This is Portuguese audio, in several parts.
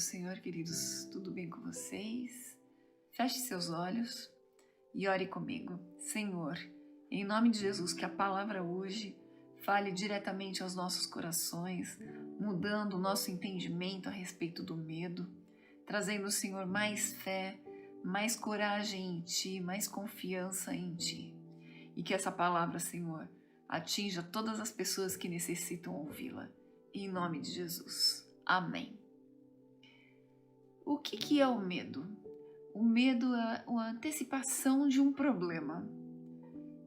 Senhor, queridos, tudo bem com vocês? Feche seus olhos e ore comigo. Senhor, em nome de Jesus, que a palavra hoje fale diretamente aos nossos corações, mudando o nosso entendimento a respeito do medo, trazendo, Senhor, mais fé, mais coragem em Ti, mais confiança em Ti. E que essa palavra, Senhor, atinja todas as pessoas que necessitam ouvi-la. Em nome de Jesus. Amém. O que é o medo? O medo é a antecipação de um problema.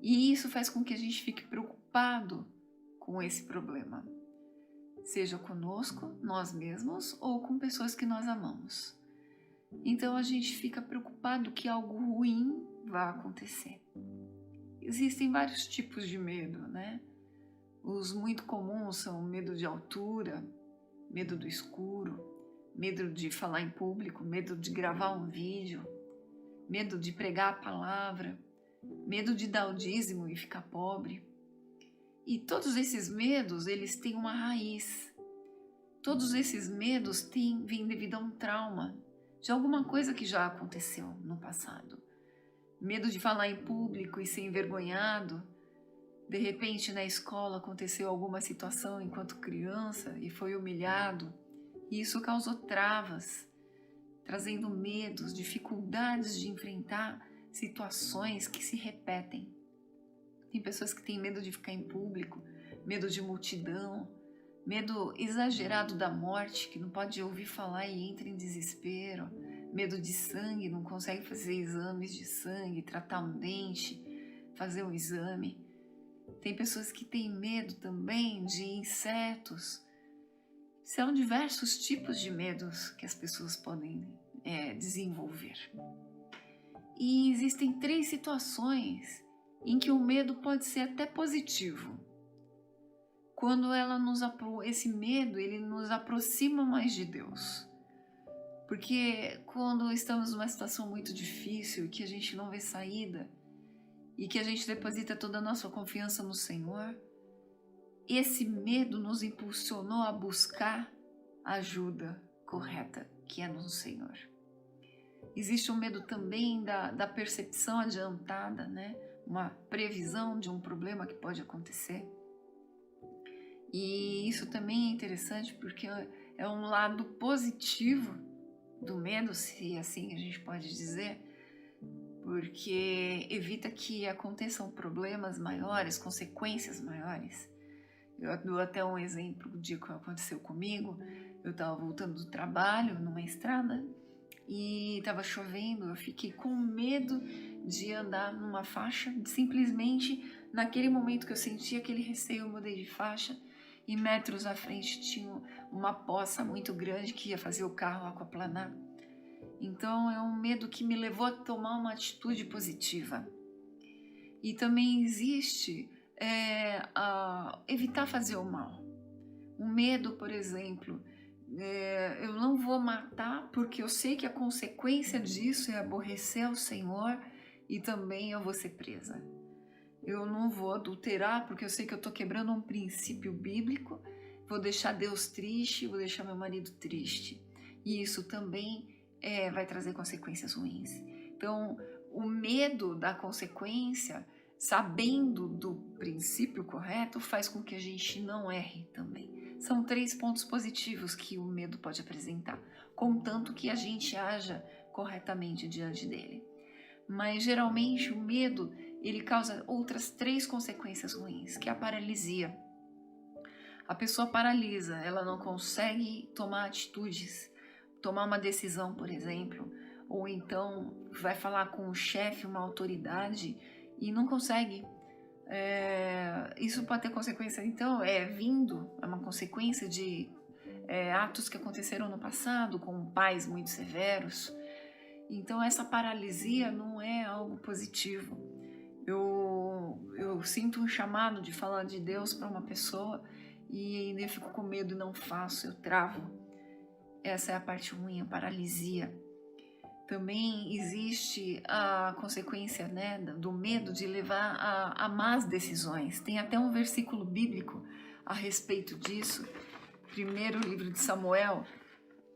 E isso faz com que a gente fique preocupado com esse problema. Seja conosco, nós mesmos, ou com pessoas que nós amamos. Então a gente fica preocupado que algo ruim vai acontecer. Existem vários tipos de medo, né? Os muito comuns são medo de altura, medo do escuro, medo de falar em público, medo de gravar um vídeo, medo de pregar a palavra, medo de dar o dízimo e ficar pobre. E todos esses medos, eles têm uma raiz. Todos esses medos vêm devido a um trauma, de alguma coisa que já aconteceu no passado. Medo de falar em público e ser envergonhado. De repente, na escola aconteceu alguma situação enquanto criança e foi humilhado. E isso causou travas, trazendo medos, dificuldades de enfrentar situações que se repetem. Tem pessoas que têm medo de ficar em público, medo de multidão, medo exagerado da morte, que não pode ouvir falar e entra em desespero, medo de sangue, não consegue fazer exames de sangue, tratar um dente, fazer um exame. Tem pessoas que têm medo também de insetos. São diversos tipos de medos que as pessoas podem desenvolver. E existem 3 situações em que o medo pode ser até positivo. Quando esse medo ele nos aproxima mais de Deus. Porque quando estamos numa situação muito difícil, que a gente não vê saída, e que a gente deposita toda a nossa confiança no Senhor, esse medo nos impulsionou a buscar a ajuda correta, que é no Senhor. Existe um medo também da percepção adiantada, né? Uma previsão de um problema que pode acontecer. E isso também é interessante porque é um lado positivo do medo, se assim a gente pode dizer, porque evita que aconteçam problemas maiores, consequências maiores. Eu dou até um exemplo do dia que aconteceu comigo. Eu estava voltando do trabalho numa estrada e estava chovendo. Eu fiquei com medo de andar numa faixa. Simplesmente naquele momento que eu senti aquele receio, eu mudei de faixa e metros à frente tinha uma poça muito grande que ia fazer o carro aquaplanar. Então é um medo que me levou a tomar uma atitude positiva. E também existe evitar fazer o mal. O medo, por exemplo, eu não vou matar porque eu sei que a consequência disso é aborrecer ao Senhor e também eu vou ser presa. Eu não vou adulterar porque eu sei que eu estou quebrando um princípio bíblico, vou deixar Deus triste, vou deixar meu marido triste. E isso também vai trazer consequências ruins. Então, o medo da consequência, sabendo do princípio correto, faz com que a gente não erre também. São 3 pontos positivos que o medo pode apresentar, contanto que a gente haja corretamente diante dele. Mas geralmente o medo ele causa outras 3 consequências ruins, que é a paralisia. A pessoa paralisa, ela não consegue tomar atitudes, tomar uma decisão, por exemplo, ou então vai falar com o chefe, uma autoridade, e não consegue. Isso pode ter consequência, então, é uma consequência de atos que aconteceram no passado, com pais muito severos. Então, essa paralisia não é algo positivo. Eu sinto um chamado de falar de Deus para uma pessoa e ainda eu fico com medo e não faço, eu travo. Essa é a parte ruim, a paralisia. Também existe a consequência, né, do medo de levar a más decisões. Tem até um versículo bíblico a respeito disso. Primeiro livro de Samuel,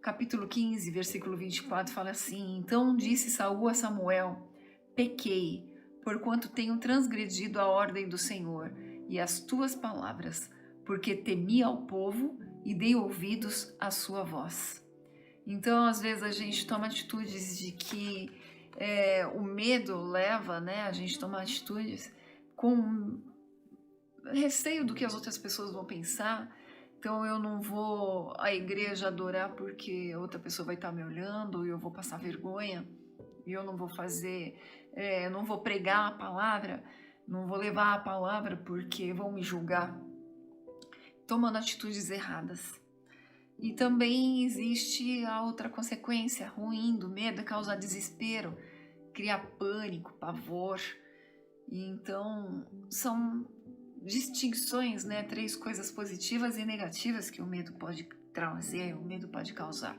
capítulo 15, versículo 24, fala assim: Então disse Saul a Samuel: Pequei, porquanto tenho transgredido a ordem do Senhor e as tuas palavras, porque temi ao povo e dei ouvidos à sua voz. Então, às vezes, a gente toma atitudes de que o medo leva, né? A gente toma atitudes com receio do que as outras pessoas vão pensar. Então eu não vou à igreja adorar porque outra pessoa vai estar me olhando e eu vou passar vergonha. E eu não vou fazer, não vou pregar a palavra, não vou levar a palavra porque vão me julgar. Tomando atitudes erradas. E também existe a outra consequência ruim do medo, é causar desespero, criar pânico, pavor. E então são distinções, né? 3 coisas positivas e negativas que o medo pode trazer, o medo pode causar.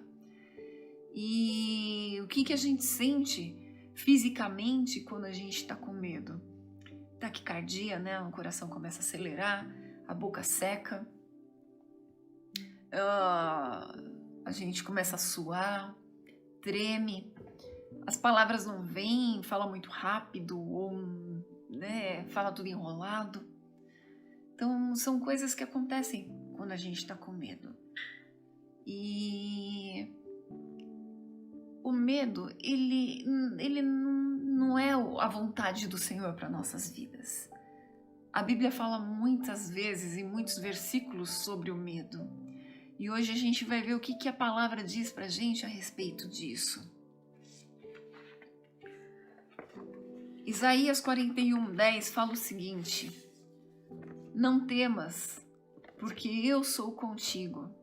E o que a gente sente fisicamente quando a gente está com medo? Taquicardia, né? O coração começa a acelerar, a boca seca, a gente começa a suar, treme, as palavras não vêm, fala muito rápido ou, né, fala tudo enrolado. Então, são coisas que acontecem quando a gente está com medo. E o medo, ele não é a vontade do Senhor para nossas vidas. A Bíblia fala muitas vezes, em muitos versículos, sobre o medo. E hoje a gente vai ver o que a palavra diz para a gente a respeito disso. Isaías 41:10 fala o seguinte: Não temas, porque eu sou contigo.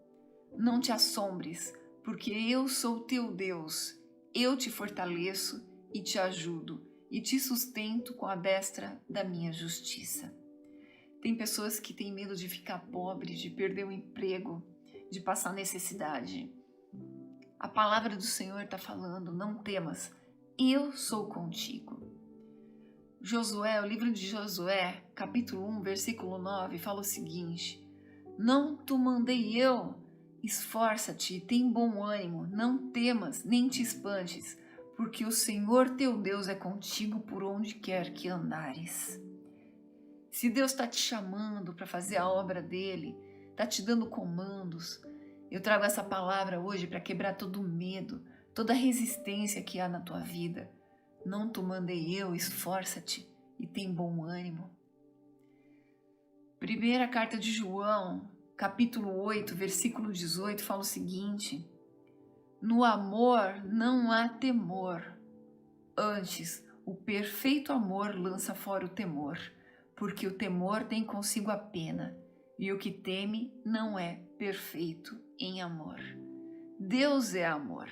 Não te assombres, porque eu sou teu Deus. Eu te fortaleço e te ajudo, e te sustento com a destra da minha justiça. Tem pessoas que têm medo de ficar pobre, de perder o emprego, de passar necessidade. A palavra do Senhor está falando: não temas, eu sou contigo. Josué, o livro de Josué, capítulo 1, versículo 9, fala o seguinte: Não te mandei eu? Esforça-te e tem bom ânimo, não temas, nem te espantes, porque o Senhor teu Deus é contigo por onde quer que andares. Se Deus está te chamando para fazer a obra dele, está te dando comandos, eu trago essa palavra hoje para quebrar todo o medo, toda a resistência que há na tua vida. Não te mandei eu, esforça-te e tem bom ânimo. Primeira carta de João, capítulo 8, versículo 18, fala o seguinte: No amor não há temor, antes o perfeito amor lança fora o temor, porque o temor tem consigo a pena, e o que teme não é perfeito em amor. Deus é amor.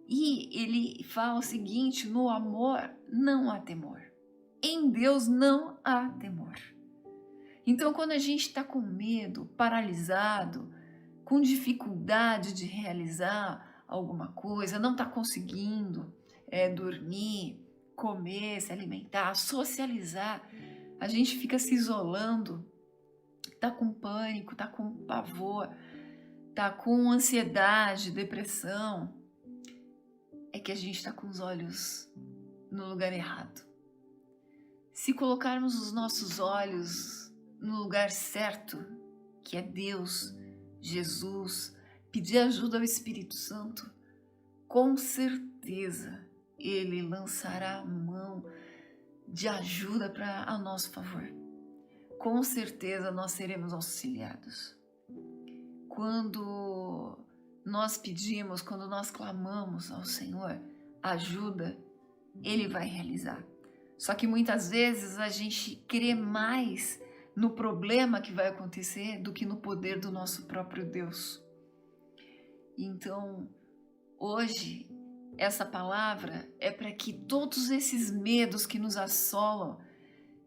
E ele fala o seguinte: no amor não há temor. Em Deus não há temor. Então, quando a gente está com medo, paralisado, com dificuldade de realizar alguma coisa, não está conseguindo dormir, comer, se alimentar, socializar, a gente fica se isolando, está com pânico, está com pavor, está com ansiedade, depressão, é que a gente está com os olhos no lugar errado. Se colocarmos os nossos olhos no lugar certo, que é Deus, Jesus, pedir ajuda ao Espírito Santo, com certeza Ele lançará a mão de ajuda a nosso favor. Com certeza nós seremos auxiliados. Quando nós pedimos, quando nós clamamos ao Senhor ajuda, Ele vai realizar. Só que muitas vezes a gente crê mais no problema que vai acontecer do que no poder do nosso próprio Deus. Então, hoje, essa palavra é para que todos esses medos que nos assolam,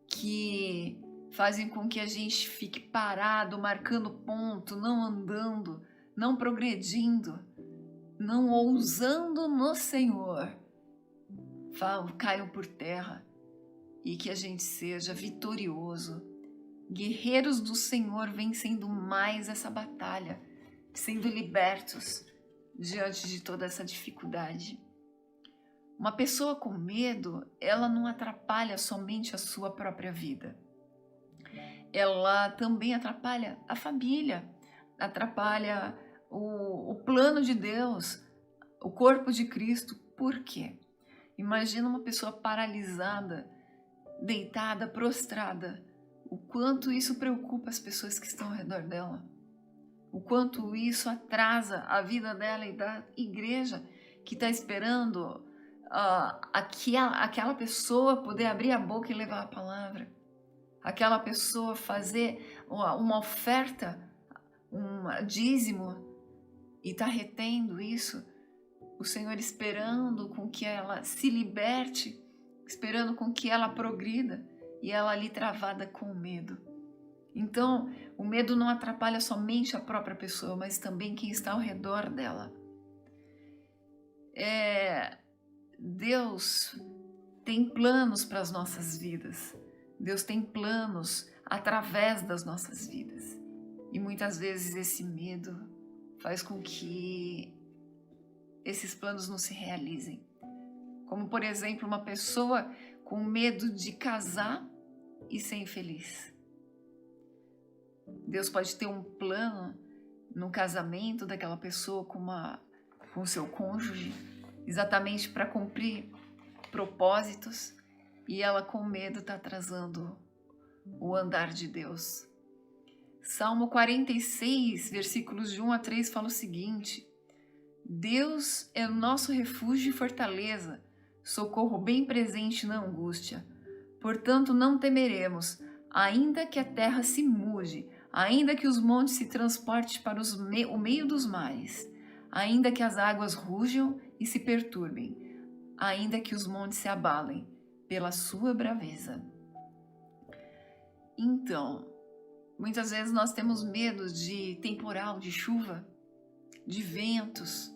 que fazem com que a gente fique parado, marcando ponto, não andando, não progredindo, não ousando no Senhor, caiam por terra e que a gente seja vitorioso. Guerreiros do Senhor vencendo mais essa batalha, sendo libertos diante de toda essa dificuldade. Uma pessoa com medo, ela não atrapalha somente a sua própria vida. Ela também atrapalha a família, atrapalha o plano de Deus, o corpo de Cristo. Por quê? Imagina uma pessoa paralisada, deitada, prostrada. O quanto isso preocupa as pessoas que estão ao redor dela. O quanto isso atrasa a vida dela e da igreja que está esperando aquela pessoa poder abrir a boca e levar a palavra. Aquela pessoa fazer uma oferta, um dízimo e está retendo isso. O Senhor esperando com que ela se liberte, esperando com que ela progrida e ela ali travada com o medo. Então, o medo não atrapalha somente a própria pessoa, mas também quem está ao redor dela. Deus tem planos para as nossas vidas. Deus tem planos através das nossas vidas. E muitas vezes esse medo faz com que esses planos não se realizem. Como, por exemplo, uma pessoa com medo de casar e ser infeliz. Deus pode ter um plano no casamento daquela pessoa com o seu cônjuge, exatamente para cumprir propósitos, e ela com medo está atrasando o andar de Deus. Salmo 46, versículos de 1 a 3 fala o seguinte: Deus é o nosso refúgio e fortaleza, socorro bem presente na angústia. Portanto, não temeremos, ainda que a terra se mude, ainda que os montes se transportem para o meio dos mares, ainda que as águas rujam e se perturbem, ainda que os montes se abalem pela sua braveza. Então, muitas vezes nós temos medo de temporal, de chuva, de ventos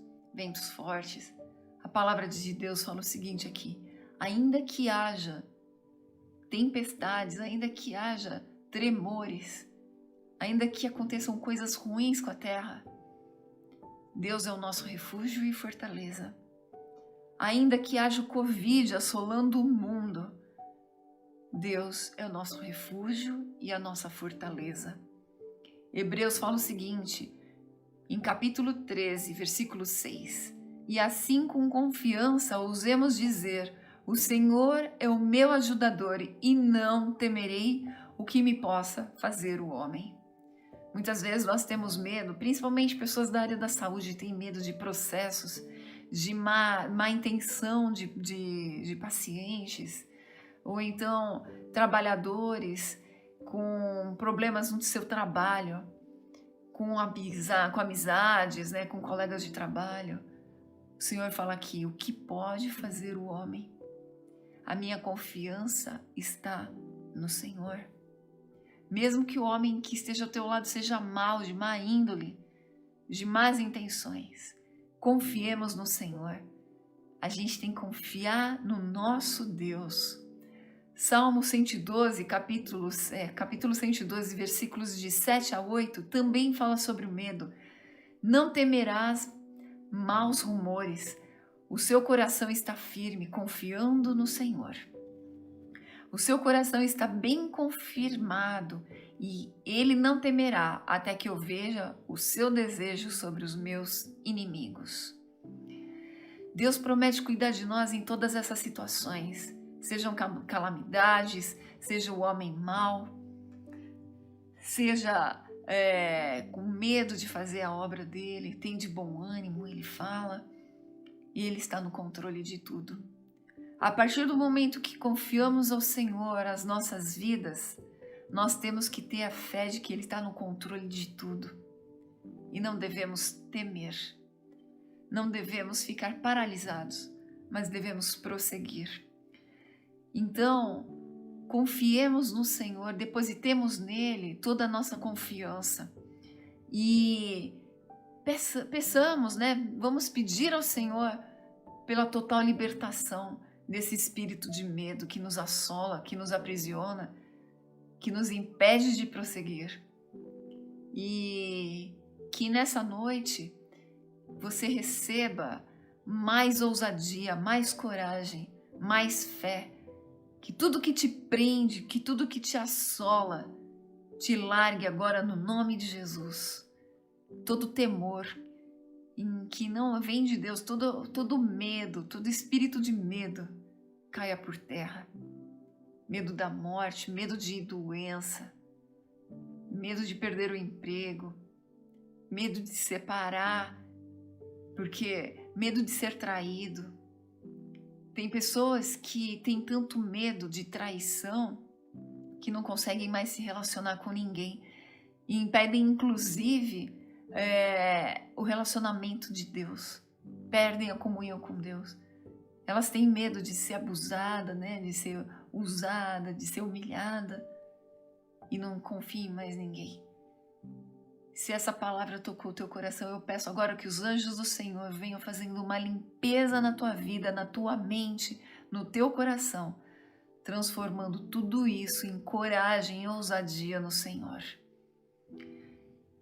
fortes. A palavra de Deus fala o seguinte aqui: ainda que haja tempestades, ainda que haja tremores, ainda que aconteçam coisas ruins com a terra, Deus é o nosso refúgio e fortaleza. Ainda que haja o Covid assolando o mundo, Deus é o nosso refúgio e a nossa fortaleza. Hebreus fala o seguinte, em capítulo 13, versículo 6: E assim com confiança ousemos dizer: o Senhor é o meu ajudador e não temerei o que me possa fazer o homem. Muitas vezes nós temos medo, principalmente pessoas da área da saúde têm medo de processos, de má intenção de pacientes, ou então trabalhadores com problemas no seu trabalho, com amizades, né, com colegas de trabalho. O Senhor fala aqui: o que pode fazer o homem? A minha confiança está no Senhor. Mesmo que o homem que esteja ao teu lado seja mau, de má índole, de más intenções, confiemos no Senhor. A gente tem que confiar no nosso Deus. Salmo 112, capítulo 112, versículos de 7 a 8, também fala sobre o medo. Não temerás maus rumores. O seu coração está firme, confiando no Senhor. O seu coração está bem confirmado e ele não temerá até que eu veja o seu desejo sobre os meus inimigos. Deus promete cuidar de nós em todas essas situações, sejam calamidades, seja o homem mau, seja com medo de fazer a obra dele, tem de bom ânimo, ele fala, e ele está no controle de tudo. A partir do momento que confiamos ao Senhor as nossas vidas, nós temos que ter a fé de que Ele está no controle de tudo. E não devemos temer, não devemos ficar paralisados, mas devemos prosseguir. Então, confiemos no Senhor, depositemos nele toda a nossa confiança e peçamos, né? Vamos pedir ao Senhor pela total libertação desse espírito de medo que nos assola, que nos aprisiona, que nos impede de prosseguir. E que nessa noite você receba mais ousadia, mais coragem, mais fé. Que tudo que te prende, que tudo que te assola, te largue agora no nome de Jesus. Todo temor em que não vem de Deus, todo medo, todo espírito de medo caia por terra. Medo da morte, medo de doença, medo de perder o emprego, medo de se separar, porque medo de ser traído. Tem pessoas que têm tanto medo de traição que não conseguem mais se relacionar com ninguém e impedem, inclusive, o relacionamento de Deus. Perdem a comunhão com Deus. Elas têm medo de ser abusada, né? De ser usada, de ser humilhada e não confiam em mais ninguém. Se essa palavra tocou o teu coração, eu peço agora que os anjos do Senhor venham fazendo uma limpeza na tua vida, na tua mente, no teu coração, transformando tudo isso em coragem e ousadia no Senhor.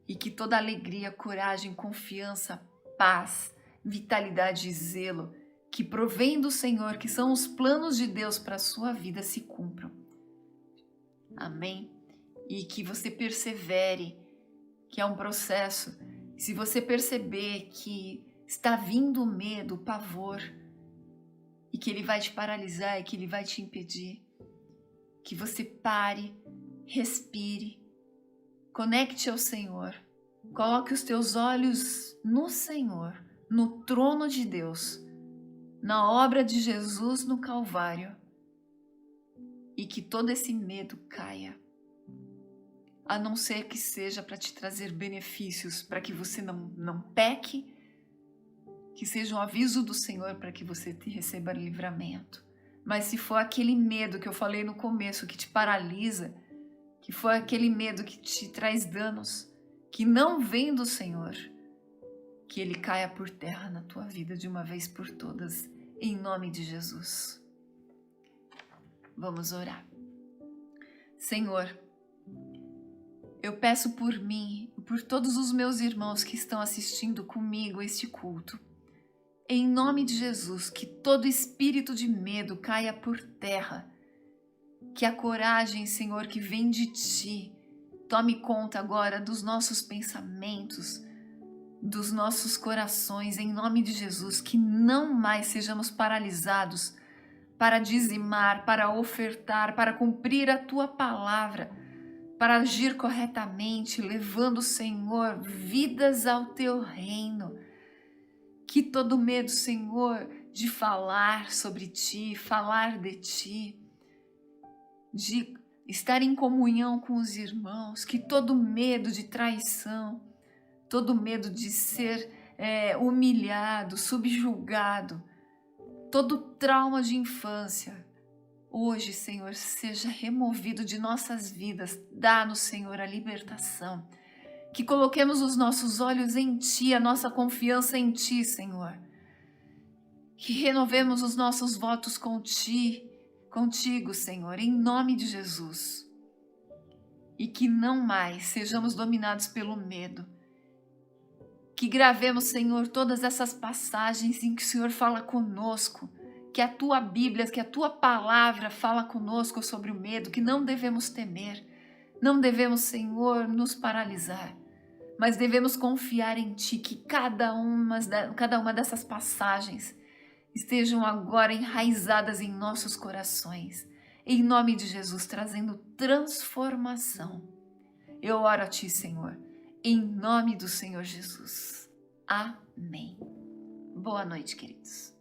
E que toda alegria, coragem, confiança, paz, vitalidade e zelo que provém do Senhor, que são os planos de Deus para a sua vida, se cumpram. Amém? E que você persevere, que é um processo. Se você perceber que está vindo o medo, o pavor, e que ele vai te paralisar e que ele vai te impedir, que você pare, respire, conecte ao Senhor, coloque os teus olhos no Senhor, no trono de Deus, na obra de Jesus no Calvário, e que todo esse medo caia, a não ser que seja para te trazer benefícios, para que você não peque, que seja um aviso do Senhor para que você receba livramento. Mas se for aquele medo que eu falei no começo, que te paralisa, que for aquele medo que te traz danos, que não vem do Senhor, que ele caia por terra na tua vida de uma vez por todas, em nome de Jesus. Vamos orar. Senhor, eu peço por mim e por todos os meus irmãos que estão assistindo comigo este culto. Em nome de Jesus, que todo espírito de medo caia por terra. Que a coragem, Senhor, que vem de Ti, tome conta agora dos nossos pensamentos, dos nossos corações, em nome de Jesus. Que não mais sejamos paralisados para dizimar, para ofertar, para cumprir a Tua palavra, para agir corretamente, levando, Senhor, vidas ao Teu reino. Que todo medo, Senhor, de falar sobre Ti, falar de Ti, de estar em comunhão com os irmãos, que todo medo de traição, todo medo de ser humilhado, subjugado, todo trauma de infância, hoje, Senhor, seja removido de nossas vidas. Dá-nos, Senhor, a libertação. Que coloquemos os nossos olhos em Ti, a nossa confiança em Ti, Senhor. Que renovemos os nossos votos contigo, Senhor, em nome de Jesus. E que não mais sejamos dominados pelo medo. Que gravemos, Senhor, todas essas passagens em que o Senhor fala conosco, que a Tua Bíblia, que a Tua palavra fala conosco sobre o medo, que não devemos temer, não devemos, Senhor, nos paralisar, mas devemos confiar em Ti, que cada uma dessas passagens estejam agora enraizadas em nossos corações, em nome de Jesus, trazendo transformação. Eu oro a Ti, Senhor, em nome do Senhor Jesus. Amém. Boa noite, queridos.